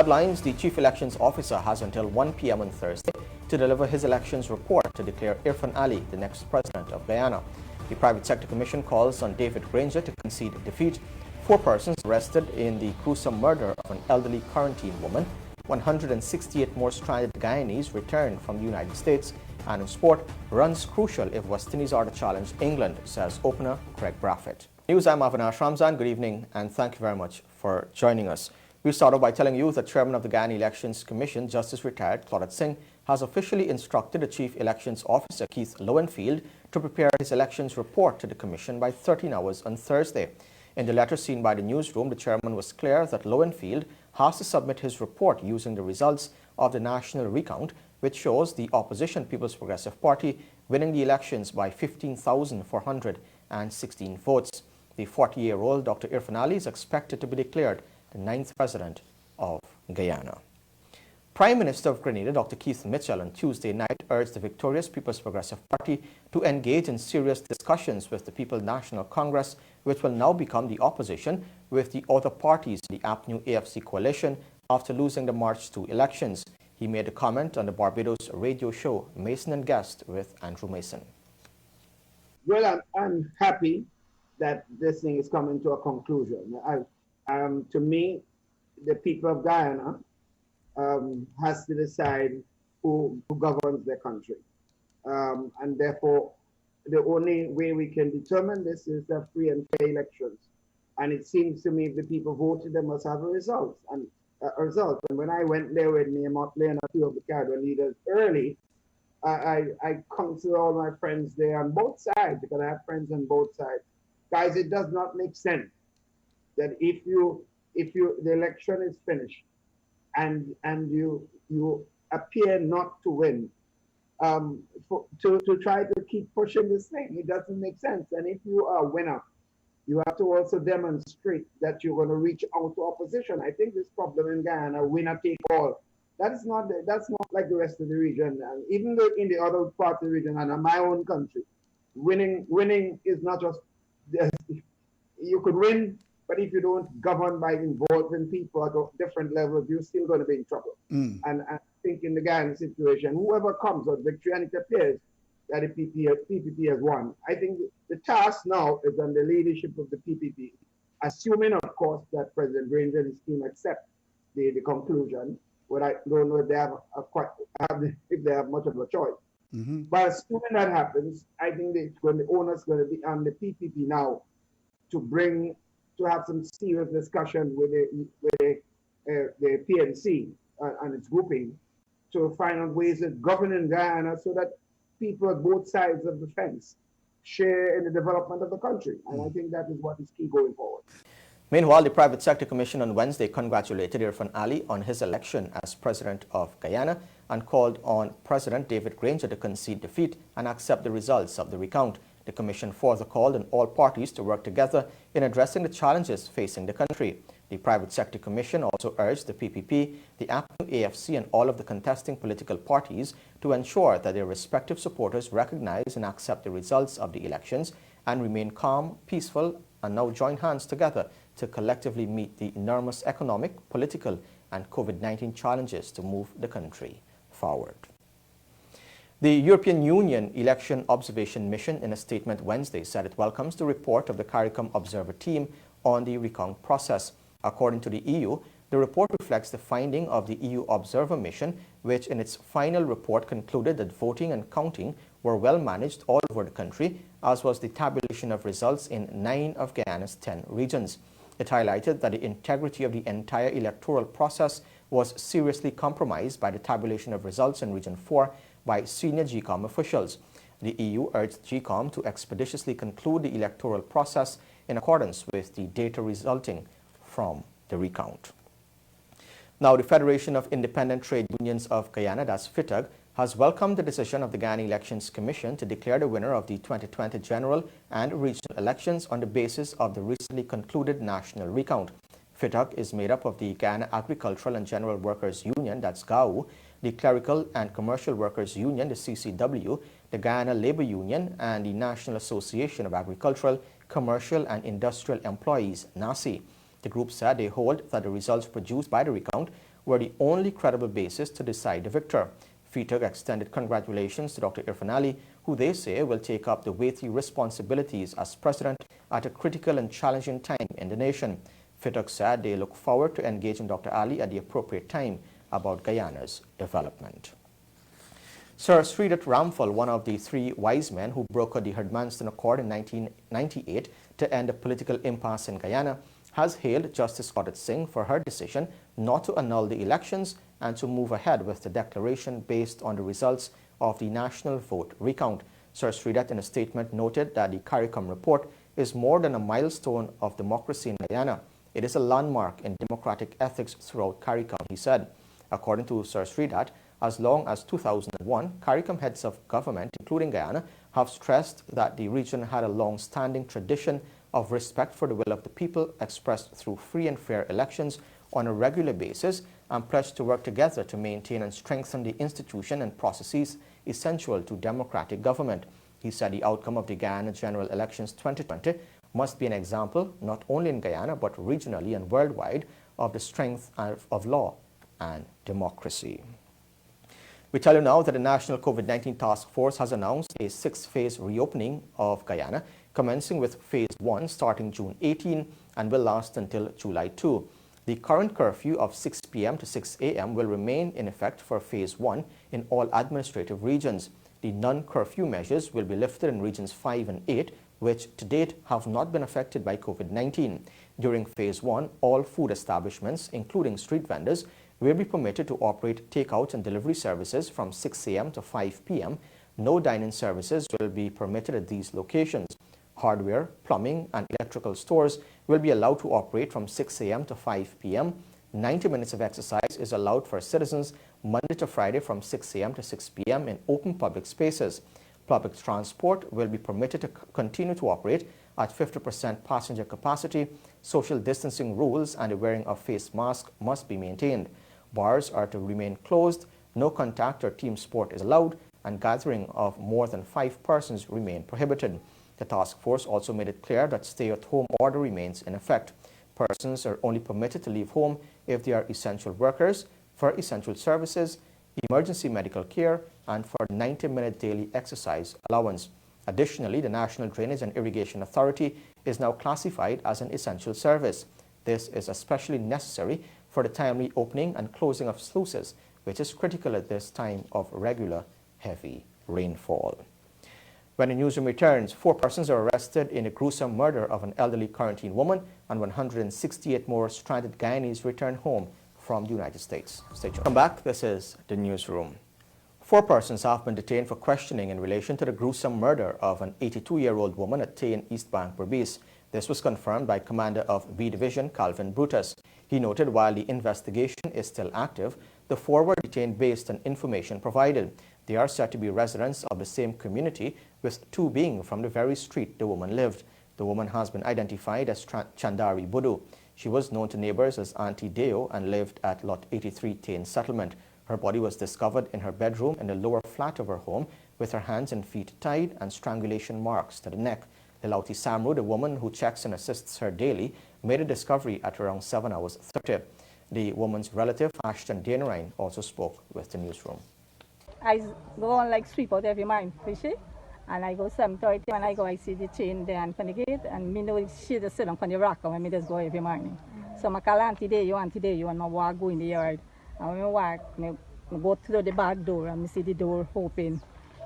Headlines: the Chief Elections Officer has until 1 p.m. on Thursday to deliver his elections report to declare Irfan Ali the next president of Guyana. The Private Sector Commission calls on David Granger to concede defeat. 4 persons arrested in the gruesome murder of an elderly quarantine woman. 168 more stranded Guyanese returned from the United States. And in sport, runs crucial if West Indies are to challenge England, says opener Craig Braffett. News, I'm Avenash Ramzan. Good evening and thank you very much for joining us. We start off by telling you that Chairman of the Guyana Elections Commission, Justice Retired Claudette Singh, has officially instructed the Chief Elections Officer, Keith Lowenfield, to prepare his elections report to the Commission by 13 hours on Thursday. In the letter seen by the newsroom, the chairman was clear that Lowenfield has to submit his report using the results of the national recount, which shows the opposition People's Progressive Party winning the elections by 15,416 votes. The 40-year-old Dr. Irfan Ali is expected to be declared the 9th president of Guyana. Prime Minister of Grenada, Dr. Keith Mitchell, on Tuesday night urged the victorious People's Progressive Party to engage in serious discussions with the People's National Congress, which will now become the opposition with the other parties in the APNU AFC coalition after losing the March 2 elections. He made a comment on the Barbados radio show Mason and Guest with Andrew Mason. Well, I'm happy that this thing is coming to a conclusion. To me, the people of Guyana has to decide who governs their country. And therefore, the only way we can determine this is the free and fair elections. And it seems to me if the people voted, they must have a result. And And when I went there with me, Motley and a few of the Caribbean leaders early, I counseled all my friends there on both sides, because I have friends on both sides. Guys, it does not make sense that if the election is finished and you appear not to win, to try to keep pushing this thing, it doesn't make sense. And if you are a winner, you have to also demonstrate that you're going to reach out to opposition. I think this problem in Guyana, winner take all, that's not like the rest of the region. And even though in the other parts of the region and in my own country, winning is not just you could win, but if you don't govern by involving people at different levels, you're still going to be in trouble. And I think in the Guyana situation, whoever comes out victory, and it appears that the PPP has won, I think the task now is on the leadership of the PPP, assuming, of course, that President Granger and his team accept the conclusion. But I don't know if they have if they have much of a choice. But assuming that happens, I think the onus is going to be on the PPP now to have some serious discussion with the PNC and its grouping to find out ways of governing Guyana so that people at both sides of the fence share in the development of the country. And I think that is what is key going forward. Meanwhile, the Private Sector Commission on Wednesday congratulated Irfan Ali on his election as president of Guyana and called on President David Granger to concede defeat and accept the results of the recount. The Commission further called on all parties to work together in addressing the challenges facing the country. The Private Sector Commission also urged the PPP, the APNU AFC and all of the contesting political parties to ensure that their respective supporters recognize and accept the results of the elections and remain calm, peaceful, and now join hands together to collectively meet the enormous economic, political, and COVID-19 challenges to move the country forward. The European Union Election Observation Mission, in a statement Wednesday, said it welcomes the report of the CARICOM Observer Team on the recount process. According to the EU, the report reflects the finding of the EU Observer Mission, which in its final report concluded that voting and counting were well managed all over the country, as was the tabulation of results in 9 of Guyana's 10 regions. It highlighted that the integrity of the entire electoral process was seriously compromised by the tabulation of results in Region 4 by senior GECOM officials. The EU urged GECOM to expeditiously conclude the electoral process in accordance with the data resulting from the recount. Now, the Federation of Independent Trade Unions of Guyana, that's FITUG, has welcomed the decision of the Guyana Elections Commission to declare the winner of the 2020 general and regional elections on the basis of the recently concluded national recount. FITUG is made up of the Guyana Agricultural and General Workers Union, that's GAU, the Clerical and Commercial Workers Union, the CCW, the Guyana Labor Union, and the National Association of Agricultural, Commercial and Industrial Employees, NACI. The group said they hold that the results produced by the recount were the only credible basis to decide the victor. FETUG extended congratulations to Dr. Irfan Ali, who they say will take up the weighty responsibilities as president at a critical and challenging time in the nation. FETUG said they look forward to engaging Dr. Ali at the appropriate time about Guyana's development. Sir Sridhat Ramphal, one of the three wise men who brokered the Herdmanston Accord in 1998 to end a political impasse in Guyana, has hailed Justice Audit Singh for her decision not to annul the elections and to move ahead with the declaration based on the results of the national vote recount. Sir Sridhat in a statement noted that the CARICOM report is more than a milestone of democracy in Guyana. It is a landmark in democratic ethics throughout CARICOM, he said. According to Sir Sridhat, as long as 2001, CARICOM heads of government, including Guyana, have stressed that the region had a long-standing tradition of respect for the will of the people expressed through free and fair elections on a regular basis and pledged to work together to maintain and strengthen the institution and processes essential to democratic government. He said the outcome of the Guyana General Elections 2020 must be an example, not only in Guyana, but regionally and worldwide, of the strength of law and democracy. We tell you now that the National COVID-19 Task Force has announced a 6-phase reopening of Guyana, commencing with Phase 1 starting June 18 and will last until July 2. The current curfew of 6 p.m. to 6 a.m. will remain in effect for Phase 1 in all administrative regions. The non-curfew measures will be lifted in Regions 5 and 8, which to date have not been affected by COVID-19. During Phase 1, all food establishments, including street vendors, will be permitted to operate takeout and delivery services from 6 a.m. to 5 p.m. No dine-in services will be permitted at these locations. Hardware, plumbing, and electrical stores will be allowed to operate from 6 a.m. to 5 p.m. 90 minutes of exercise is allowed for citizens Monday to Friday from 6 a.m. to 6 p.m. in open public spaces. Public transport will be permitted to continue to operate at 50% passenger capacity. Social distancing rules and the wearing of face masks must be maintained. Bars are to remain closed, no contact or team sport is allowed, and gathering of more than 5 persons remain prohibited. The task force also made it clear that stay-at-home order remains in effect. Persons are only permitted to leave home if they are essential workers, for essential services, emergency medical care, and for 90-minute daily exercise allowance. Additionally, the National Drainage and Irrigation Authority is now classified as an essential service. This is especially necessary for the timely opening and closing of sluices, which is critical at this time of regular heavy rainfall. When the newsroom returns, 4 persons are arrested in a gruesome murder of an elderly quarantine woman, and 168 more stranded Guyanese return home from the United States. Stay tuned. Come back. This is the newsroom. 4 persons have been detained for questioning in relation to the gruesome murder of an 82-year-old woman at Tay in East Bank, Berbice. This was confirmed by Commander of B Division, Calvin Brutus. He noted while the investigation is still active, the 4 were detained based on information provided. They are said to be residents of the same community, with 2 being from the very street the woman lived. The woman has been identified as Chandari Budu. She was known to neighbors as Auntie Deo and lived at Lot 83 Tain Settlement. Her body was discovered in her bedroom in the lower flat of her home, with her hands and feet tied and strangulation marks to the neck. Lilauti Samru, the woman who checks and assists her daily, made a discovery at around 7 hours 30. The woman's relative, Ashton Danarine, also spoke with the newsroom. I go on like sweep out every morning, you see? And I go 7:30 when I go, I see the chain there on the gate, and me know she just sit on the rock when me just go every morning. So I call Auntie Day, and I walk go in the yard. And when I walk, I go through the back door and I see the door open.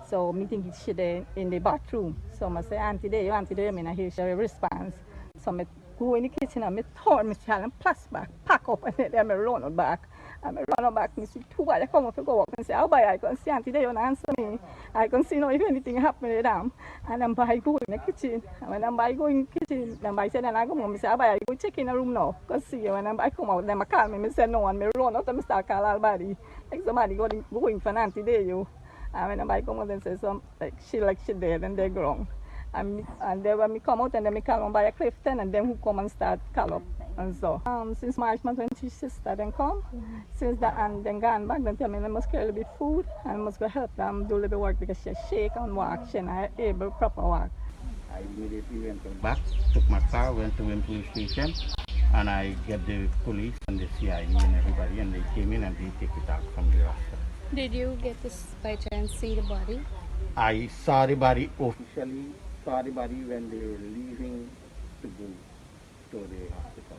So me think she there in the bathroom. So I say, Auntie Day, and I hear she response. So I go in the kitchen and I turn my child and pass back, pack up, and then I run out back. And I run back, I see 2 boys come up to go up and say, oh boy, I can see Auntie Day, and answer me. I can see now if anything happen to them. And then I go in the kitchen. And when I go in the kitchen, then I say, then I go home, I say, oh boy, I go check in the room now. Because see, when I come out, then I call me, I say no, and I run out and I start calling everybody. Like somebody going for Auntie Day, you. And when I come out and say, she dead and they're grown. And then when we come out and then we call on by a Clifton and then who come and start call up. And so, since March month when she sister then come, since that and then gone back, then tell me I must carry a little bit food and I must go help them do a little bit work because she shake and walk, she not able to proper walk. I immediately went back, took my car, went to the police station, And I get the police and the CID and everybody, and they came in and they take it out from the hospital. Did you get to by chance see the body? I saw the body officially, saw the body when they were leaving to go to the hospital.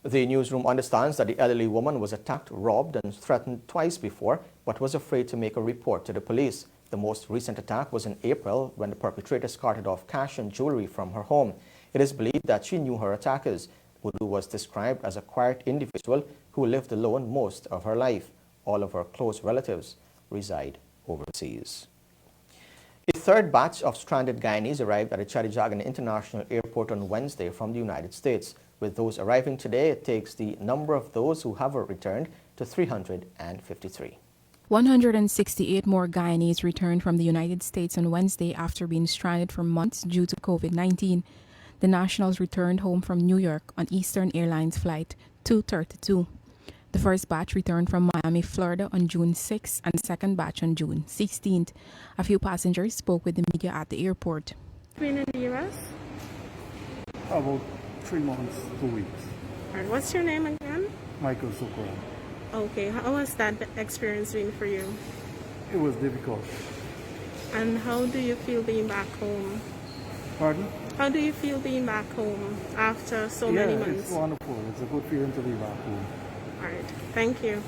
The newsroom understands that the elderly woman was attacked, robbed, and threatened twice before, but was afraid to make a report to the police. The most recent attack was in April when the perpetrator carted off cash and jewelry from her home. It is believed that she knew her attackers. Udu was described as a quiet individual who lived alone most of her life. All of her close relatives reside overseas. A third batch of stranded Guyanese arrived at the Chadijagan International Airport on Wednesday from the United States. With those arriving today, it takes the number of those who have returned to 353. 168 more Guyanese returned from the United States on Wednesday after being stranded for months due to COVID-19. The nationals returned home from New York on Eastern Airlines Flight 232. The first batch returned from Miami, Florida on June 6th and the second batch on June 16th. A few passengers spoke with the media at the airport. Been in the U.S.? About 3 months, 2 weeks. All right, what's your name again? Michael Sokora. Okay, how has that experience been for you? It was difficult. And how do you feel being back home? Pardon? How do you feel being back home after so many months? Yeah, it's wonderful. It's a good feeling to be back home. All right, thank you.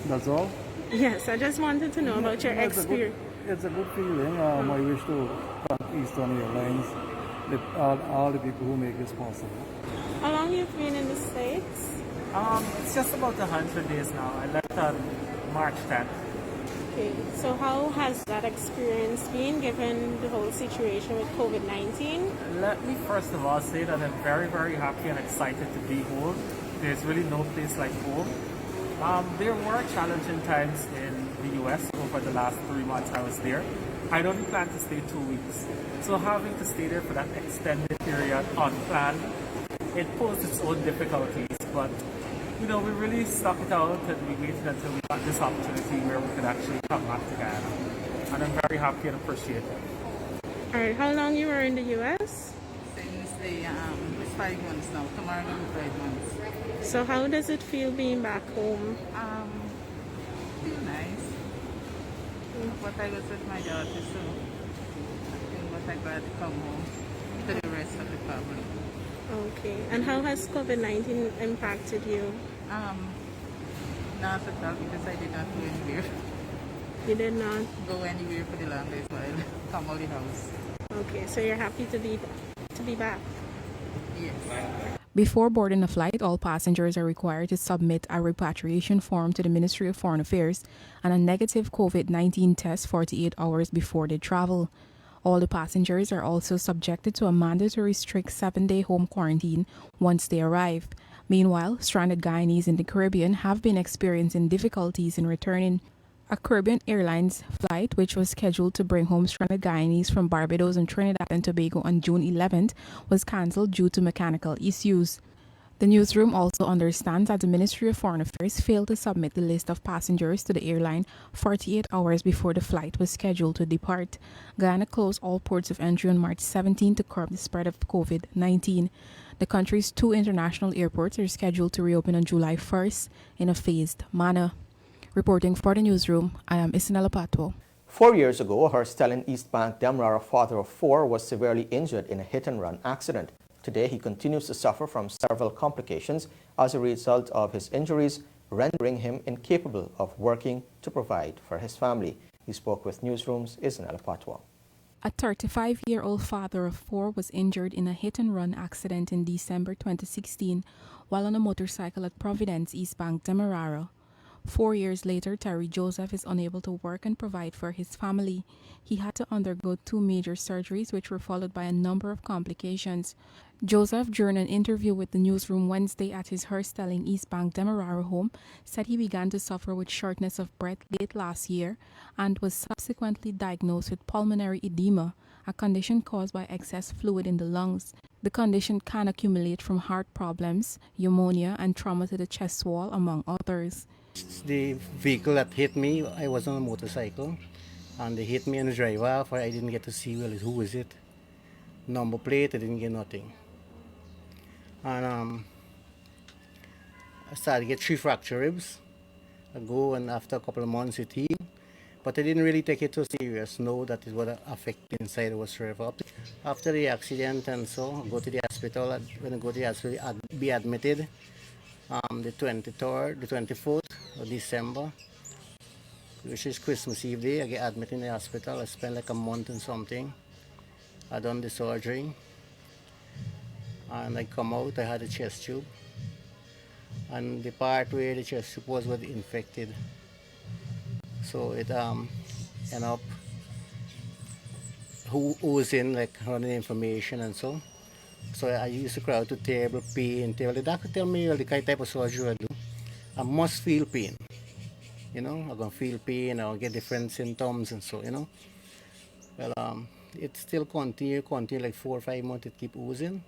That's all? Yes, I just wanted to know about your experience. It's a good feeling. I wish to thank Eastern Airlines, all the people who make this possible. How long you've been in the States? It's just about 100 days now. I left on March 10th. Okay, so how has that experience been given the whole situation with COVID-19? Let me first of all say that I'm very, very happy and excited to be home. There's really no place like home. There were challenging times in the US over the last 3 months I was there. I only plan to stay 2 weeks. So having to stay there for that extended period unplanned, it posed its own difficulties, but we really stuck it out and we waited until we got this opportunity where we could actually come back to Guyana. And I'm very happy and appreciate it. All right, how long you were in the U.S.? Since it's 5 months now. Tomorrow will be 5 months. So how does it feel being back home? Feel nice. But I was with my daughter, so I feel but I'm glad to come home to the rest of the family. Okay, and how has COVID-19 impacted you? Not at all, because I did not go anywhere. You did not go anywhere for the longest while. Come out the house. Okay, so you're happy to be back? Yes. Before boarding a flight, all passengers are required to submit a repatriation form to the Ministry of Foreign Affairs and a negative COVID-19 test 48 hours before they travel. All the passengers are also subjected to a mandatory strict 7-day home quarantine once they arrive. Meanwhile, stranded Guyanese in the Caribbean have been experiencing difficulties in returning. A Caribbean Airlines flight, which was scheduled to bring home stranded Guyanese from Barbados and Trinidad and Tobago on June 11th, was cancelled due to mechanical issues. The newsroom also understands that the Ministry of Foreign Affairs failed to submit the list of passengers to the airline 48 hours before the flight was scheduled to depart. Guyana closed all ports of entry on March 17 to curb the spread of COVID-19. The country's 2 international airports are scheduled to reopen on July 1st in a phased manner. Reporting for the newsroom, I am Isinella Patwo. 4 years ago, a Herstel in East Bank, Demerara, father of 4, was severely injured in a hit-and-run accident. Today, he continues to suffer from several complications as a result of his injuries, rendering him incapable of working to provide for his family. He spoke with Newsroom's Isinella Patwa. A 35-year-old father of 4 was injured in a hit-and-run accident in December 2016 while on a motorcycle at Providence, East Bank, Demerara. 4 years later, Terry Joseph is unable to work and provide for his family. He had to undergo 2 major surgeries, which were followed by a number of complications. Joseph, during an interview with the newsroom Wednesday at his Herstel in East Bank, Demerara home, said he began to suffer with shortness of breath late last year and was subsequently diagnosed with pulmonary edema, a condition caused by excess fluid in the lungs. The condition can accumulate from heart problems, pneumonia, and trauma to the chest wall, among others. The vehicle that hit me, I was on a motorcycle, and they hit me and the driver, for I didn't get to see who was it. Number plate, I didn't get nothing. And I started to get 3 fracture ribs. I go, and after a couple of months it healed. But I didn't really take it too serious, know that it would affect the inside whatsoever. After the accident and so, I go to the hospital. When I go to the hospital, I'd be admitted the 24th of December, which is Christmas Eve day. I get admitted in the hospital. I spent like a month and something. I done the surgery. And I come out, I had a chest tube. And the part where the chest tube was infected. So it ended up oozing, like running information and so. So I used to cry out to terrible pain. The doctor tell me, well, the kind of type of surgery I do, I must feel pain. You know, I'm gonna feel pain, I'll get different symptoms and so, you know. Well, it still continue like 4 or 5 months, it keep oozing.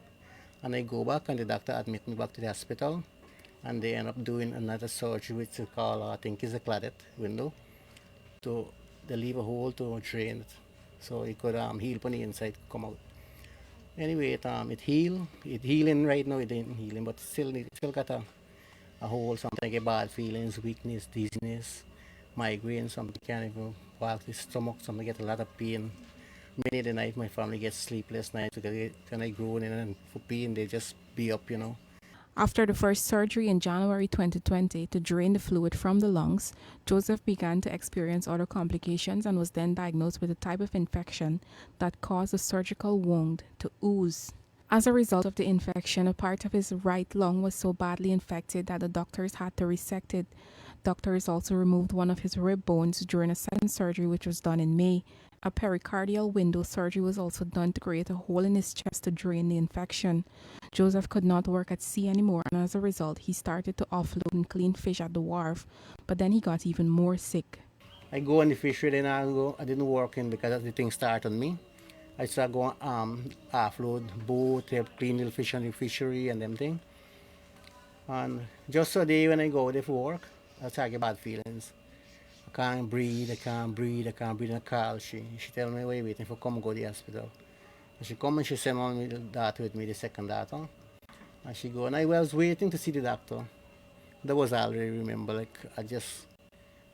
And I go back and the doctor admit me back to the hospital. And they end up doing another surgery, which they call, I think is a cladet window. They leave a hole to drain it, so it could heal from the inside, come out. Anyway, it healed. It healing right now. It ain't healing, but still got a hole. Sometimes I get bad feelings, weakness, dizziness, migraine. Something can't even walk the stomach. Sometimes I get a lot of pain. Many of the night, my family gets sleepless nights because when I groan in and for pain, they just be up, you know. After the first surgery in January 2020 to drain the fluid from the lungs, Joseph began to experience other complications and was then diagnosed with a type of infection that caused the surgical wound to ooze. As a result of the infection, a part of his right lung was so badly infected that the doctors had to resect it. Doctors also removed one of his rib bones during a second surgery which was done in May. A pericardial window surgery was also done to create a hole in his chest to drain the infection. Joseph could not work at sea anymore, and as a result, he started to offload and clean fish at the wharf, but then he got even more sick. I go on the fishery, then I didn't work in because the thing started on me. I started going offload boat, help clean the fish on the fishery and them thing. And just a day when I go there for work, I start get bad feelings. I can't breathe in the car. She tell me, wait, waiting for come go to the hospital. And she come and she sent on me the daughter with me, the second daughter. And she go, and I was waiting to see the doctor. That was all I remember, like I just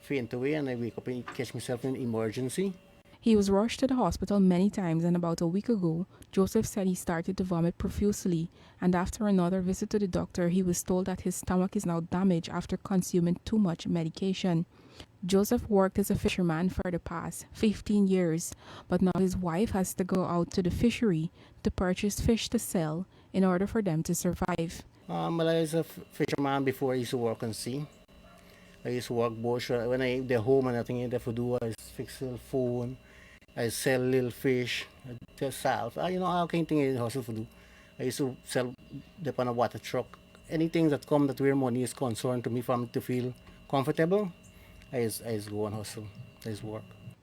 faint away and I wake up and catch myself in emergency. He was rushed to the hospital many times, and about a week ago, Joseph said he started to vomit profusely, and after another visit to the doctor, he was told that his stomach is now damaged after consuming too much medication. Joseph worked as a fisherman for the past 15 years, but now his wife has to go out to the fishery to purchase fish to sell in order for them to survive. Well, I was a fisherman before. I used to work on sea. I used to work both. When I get home and nothing I do, I fix a phone. I sell little fish, just salt. You know, all kind of things I hustle for do. I used to sell on a water truck. Anything that come that where money is concerned to me for me to feel comfortable, I just go and hustle. I just work.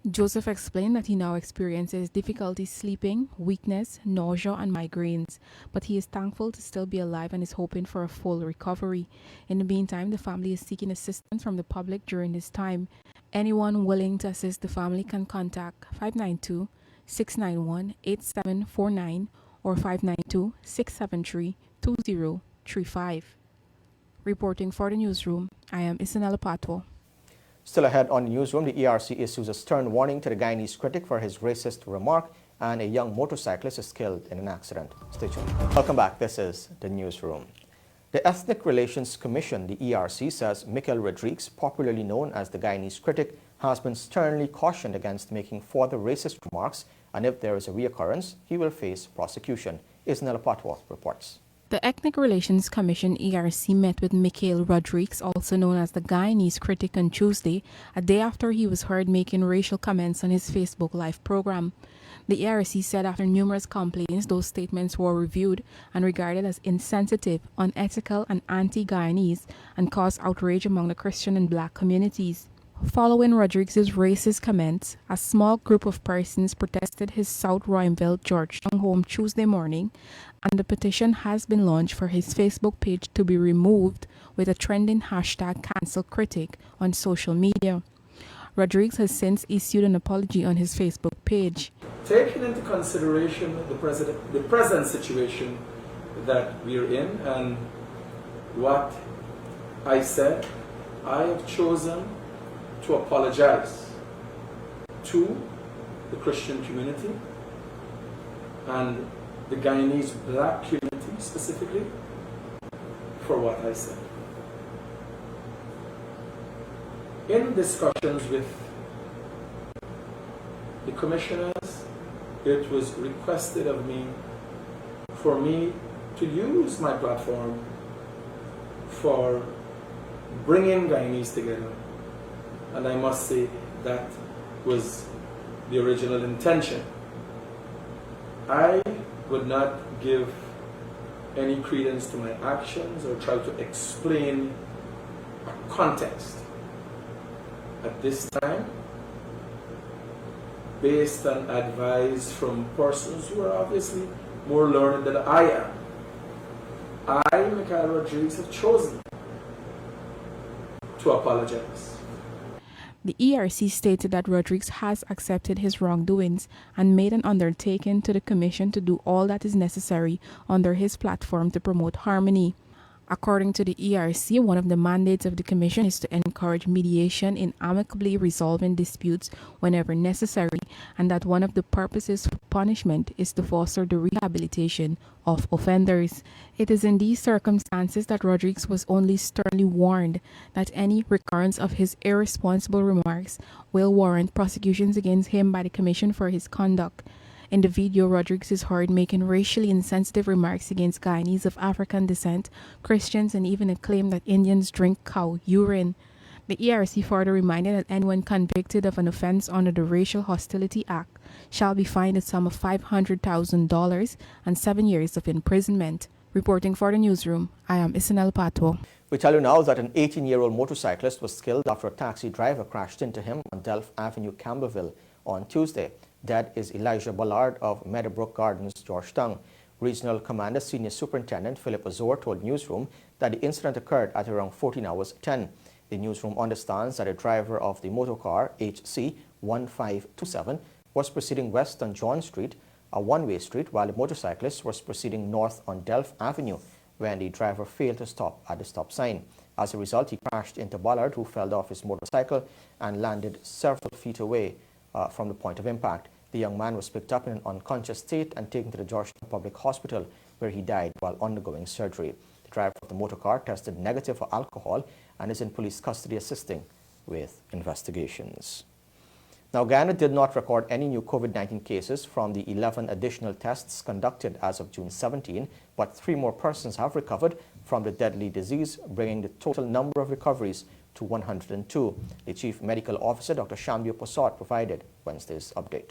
Joseph explained that he now experiences difficulty sleeping, weakness, nausea, and migraines, but he is thankful to still be alive and is hoping for a full recovery. In the meantime, the family is seeking assistance from the public during this time. Anyone willing to assist the family can contact 592-691-8749 or 592-673-2035. Reporting for the newsroom, I am Isanella Patwa. Still ahead on the newsroom, the ERC issues a stern warning to the Guyanese critic for his racist remark, and a young motorcyclist is killed in an accident. Stay tuned. Welcome back. This is the newsroom. The Ethnic Relations Commission, the ERC, says Michael Rodriguez, popularly known as the Guyanese critic, has been sternly cautioned against making further racist remarks, and if there is a reoccurrence, he will face prosecution. Isnella Patwa reports. The Ethnic Relations Commission ERC met with Michael Rodriguez, also known as the Guyanese critic, on Tuesday, a day after he was heard making racial comments on his Facebook Live program. The ERC said after numerous complaints, those statements were reviewed and regarded as insensitive, unethical, and anti-Guyanese, and caused outrage among the Christian and Black communities. Following Rodriguez's racist comments, a small group of persons protested his South Royalville, Georgetown home Tuesday morning, and the petition has been launched for his Facebook page to be removed with a trending hashtag #CancelCritic on social media. Rodriguez has since issued an apology on his Facebook page. Taking into consideration the present situation that we're in and what I said, I have chosen to apologize to the Christian community and the Guyanese black community specifically for what I said. In discussions with the commissioners, it was requested of me for me to use my platform for bringing Guyanese together. And I must say that was the original intention. I would not give any credence to my actions or try to explain a context. At this time, based on advice from persons who are obviously more learned than I am, I, Michael Rodriguez, have chosen to apologize. The ERC stated that Rodriguez has accepted his wrongdoings and made an undertaking to the Commission to do all that is necessary under his platform to promote harmony. According to the ERC, one of the mandates of the Commission is to encourage mediation in amicably resolving disputes whenever necessary, and that one of the purposes for punishment is to foster the rehabilitation of offenders. It is in these circumstances that Rodriguez was only sternly warned that any recurrence of his irresponsible remarks will warrant prosecutions against him by the Commission for his conduct. In the video, Rodriguez is heard making racially insensitive remarks against Guyanese of African descent, Christians, and even a claim that Indians drink cow urine. The ERC further reminded that anyone convicted of an offense under the Racial Hostility Act shall be fined a sum of $500,000 and 7 years of imprisonment. Reporting for the newsroom, I am Isanel Pato. We tell you now that an 18-year-old motorcyclist was killed after a taxi driver crashed into him on Delft Avenue, Campbellville on Tuesday. Dead is Elijah Ballard of Meadowbrook Gardens, Georgetown. Regional Commander Senior Superintendent Philip Azor told Newsroom that the incident occurred at around 14 hours 10. The Newsroom understands that the driver of the motorcar, HC 1527, was proceeding west on John Street, a one-way street, while the motorcyclist was proceeding north on Delft Avenue when the driver failed to stop at the stop sign. As a result, he crashed into Ballard, who fell off his motorcycle and landed several feet away from the point of impact. The young man was picked up in an unconscious state and taken to the Georgetown Public Hospital, where he died while undergoing surgery. The driver of the motorcar tested negative for alcohol and is in police custody assisting with investigations. Now, Guyana did not record any new COVID-19 cases from the 11 additional tests conducted as of June 17, but 3 more persons have recovered from the deadly disease, bringing the total number of recoveries to 102. The Chief Medical Officer, Dr. Shambio Posot, provided Wednesday's update.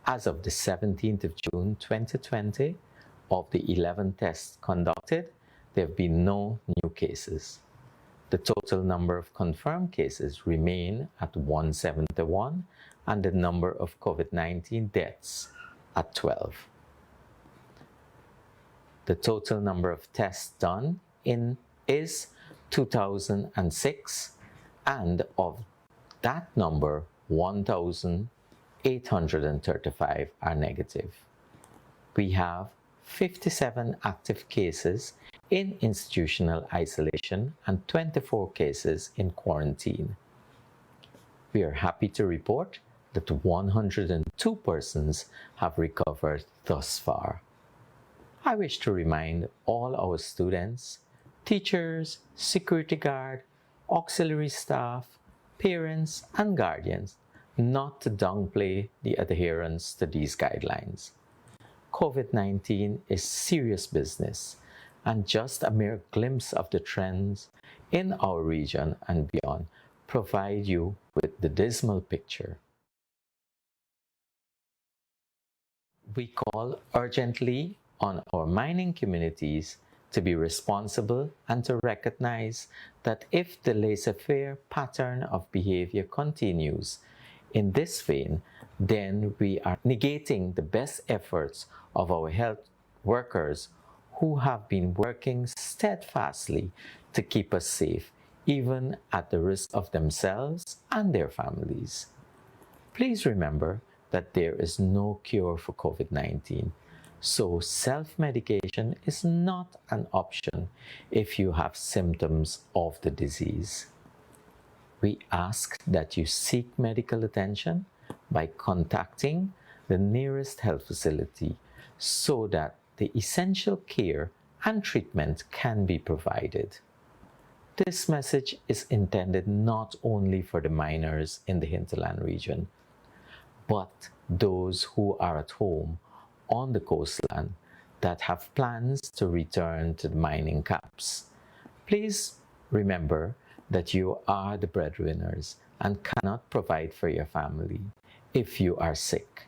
As of the 17th of June 2020, of the 11 tests conducted, there have been no new cases. The total number of confirmed cases remain at 171 and the number of COVID-19 deaths at 12. The total number of tests done is 2,006, and of that number, 1,835 are negative. We have 57 active cases in institutional isolation and 24 cases in quarantine. We are happy to report that 102 persons have recovered thus far. I wish to remind all our students, teachers, security guard, auxiliary staff, parents, and guardians not to downplay the adherence to these guidelines. COVID-19 is serious business and just a mere glimpse of the trends in our region and beyond provide you with the dismal picture. We call urgently on our mining communities to be responsible and to recognize that if the laissez-faire pattern of behavior continues in this vein, then we are negating the best efforts of our health workers who have been working steadfastly to keep us safe, even at the risk of themselves and their families. Please remember that there is no cure for COVID-19, So self-medication is not an option if you have symptoms of the disease. We ask that you seek medical attention by contacting the nearest health facility so that the essential care and treatment can be provided. This message is intended not only for the miners in the hinterland region, but those who are at home on the coastland that have plans to return to the mining camps. Please remember that you are the breadwinners and cannot provide for your family if you are sick.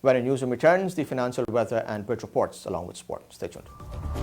When the newsroom returns, the financial weather and bridge reports along with sport. Stay tuned.